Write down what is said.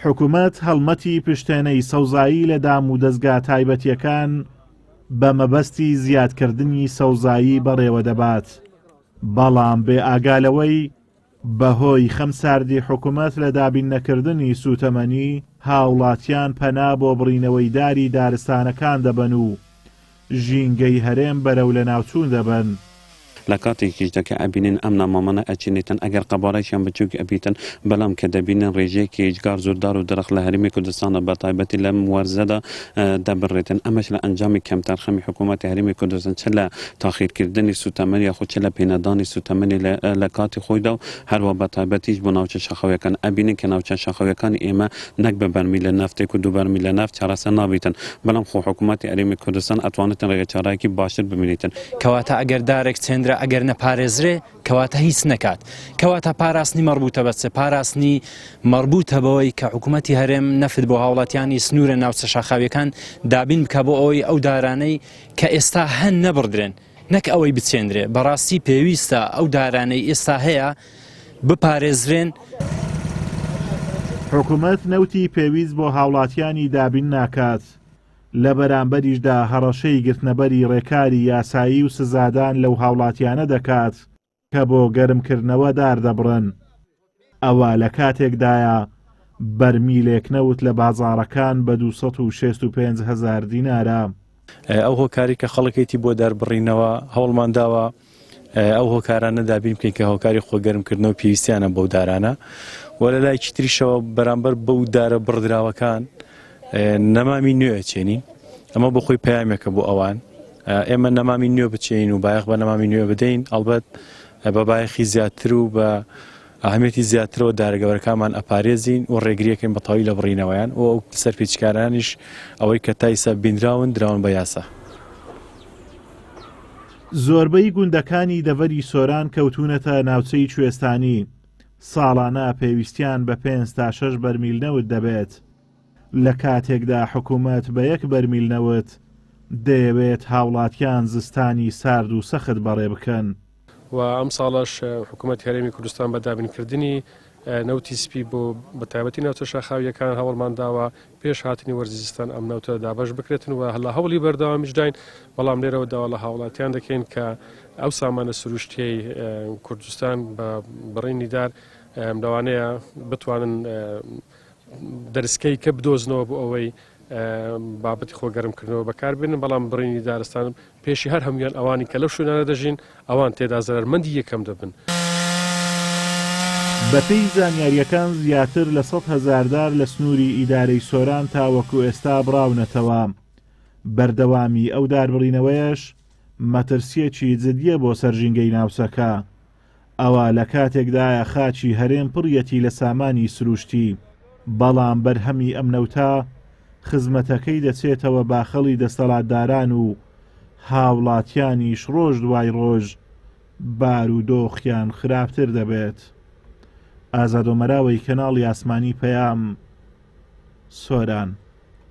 حکوومەت هەڵمەتی پشتێنەی سەوزایی لە دام و دەستگا تایبەتیەکان بە مەبەستی زیادکردنی سەوزایی بەڕێوە دەبات، بەڵام بێ ئاگالەوەی بەهۆی خەمساردی حکوومەت لە دابین نەکردنی سوتەمەنی هاوڵاتیان پەنا بۆ بڕینەوەی داری دارستانەکان دەبن و ژینگەی هەرێم بەرەو لە ناوچوون دەبن. لکاتێکیشدا کە ئەبینین ئەم نامەمانە ئەچێنێتن ئەگەر قەبارەیان بچووک ئەبیتن بەڵام کە دەبینن ڕێژەیەکی هیچگار زۆردار و دەرەخ لە هەرێمی کوردستانە بە تایبەتی لەم وەرزەدا دەبڕێتن. ئەمەش لە ئەنجامی کەمتەرخەمی حکوومەتی هەرێمی کوردستان چ لە تاخیرکردنی سوتەمەنی یاخود چ لە پێنەدانی سوتەمەنی لە کاتی خۆیدا و هەروە بە تایبەتیش بۆ ناوچە شەخەویەکان ئەبینین کە ناوچە شەخەویەکانی ئێمە نەک بە بەرمیلە نەفتێک و دوو بەرمیلە نەفت چارەسەر نابیتن، بەڵام خۆ حکوومەتی هەرێمی کوردستان ئەتوانێتن ڕێگە چارەیەکی باشتر ببینیتن. کەواتە ئەگەر دارێک چێندرا ئەگەر نەپارێزرێ کەواتە هیچ نەکات، کەواتە پاراستنی مەربوطە بە پاراستنی مەربوطە بەوەی کە حکوومەتی هەرێم نەفت بۆ هاوڵاتیانی سنوورە ناوچە شەخاویەکان دابین بکە بۆ ئەوەی ئەو دارانەی کە ئێستا هەن نەبڕدرێن نەک ئەوەی بچێندرێ. بەڕاستی پێویستە ئەو دارانەی ئێستا هەیە بپارێزرێن. حکوومەت نەوتی پێویست بۆ هاوڵاتیانی دابین ناکات، لە بەرامبەریشدا هەڕەشەی گرتنەبەری ڕێکاری یاسایی و سزادان لەو هاوڵاتیانە دەکات کە بۆ گەرمکردنەوە داردەبڕن. ئەوە لە کاتێکدایە بەرمیلێک نەوت لە بازاڕەکان بە 265,000 دینارە. ئەو هۆکاری کە خەڵکێتی بۆ دەربڕینەوە هەوڵمان داوە ئەو هۆکارانە دابین بکەین کە هۆکاری خۆگەرمکردنەوە پێویستیانە بەو دارانە و لە لایکی تریشەوە بەرامبەر بەو دارە بڕدراوەکان نەمامی نوێ چێنین. ئەمە بۆ خۆی پەیامێکە بۆ ئەوان ئێمە نەمامی نوێ بچین و بایەخ بە نەمامی نوێ بدەین، ئەڵبەت بە بایەخی زیاتر و بە ئاهەمێتی زیاترەوە دارەگەورەکانمان ئەپارێزین و ڕێگریەکەین بە تەواوی لە بڕینەوەیان و ئەو سەرپێچکارانیش ئەوەی کە تایسە بینراون دراون بە یاسا. زۆربەی گوندەکانی دەڤەری سۆران کەوتونەتە ناوچەی کوێستانی، ساڵانە پێویستیان بە 5 تا 6 بەرمیل نەوت دەبێت، لە کاتێکدا حکوومەت بە 1 بەرمیل نەوت دەیەوێت هاوڵاتیان زستانی سارد و سەخت بەڕێ بکەن. و ئەم ساڵش حکوومەتی هەرێمی کوردستان بە دابینکردنی نەوتی سپی بۆ بەتایبەتی ناوچە شەخاویەکان هەوڵمان داوە پێش هاتنی وەرزیستان ئەم ناوتە دابەش بکرێتن و هەلا هەوڵی بەردەوامیش داین، بەڵام لێرەوە داوا لە هاوڵاتیان دەکەین کە ئەو سامانە سروشتیەی کوردستان بە بڕینی دار لەوانەیە بتوانن دەرسکەی کە بدۆزنەوە بۆ ئەوەی بابەتی خۆگەرمکردنەوە بەکاربێنن، بەڵام بڕینی دارستان پێشی هەر هەمویان ئەوانی کە لەو شوێنانە دەژین ئەوان تێدا زەرمەندی یەکەم دەبن. بەپێی زانیاریەکان زیاتر لە 100,000 دار لە سنووری ئیدارەی سۆران تاوەکو ئێستا بڕاونەتەوە. بەردەوامی ئەو داربڕینەوەیەش مەترسیەکی جدیە بۆ سەرژینگەی ناوچەکە. ئەوە لە کاتێکدایە خاچی هەرێم پڕیەتی لە سامانی سروشتی، بەڵام بەرهەمی ئەم نەوتە خزمەتەکەی دەچێتەوە باخەڵی دەسەڵاتداران و هاوڵاتیانیش ڕۆژ دوای ڕۆژ بار و دۆخیان خراپتر دەبێت. ئازاد و مەراوەی کەناڵی ئاسمانی پەیام، سۆران.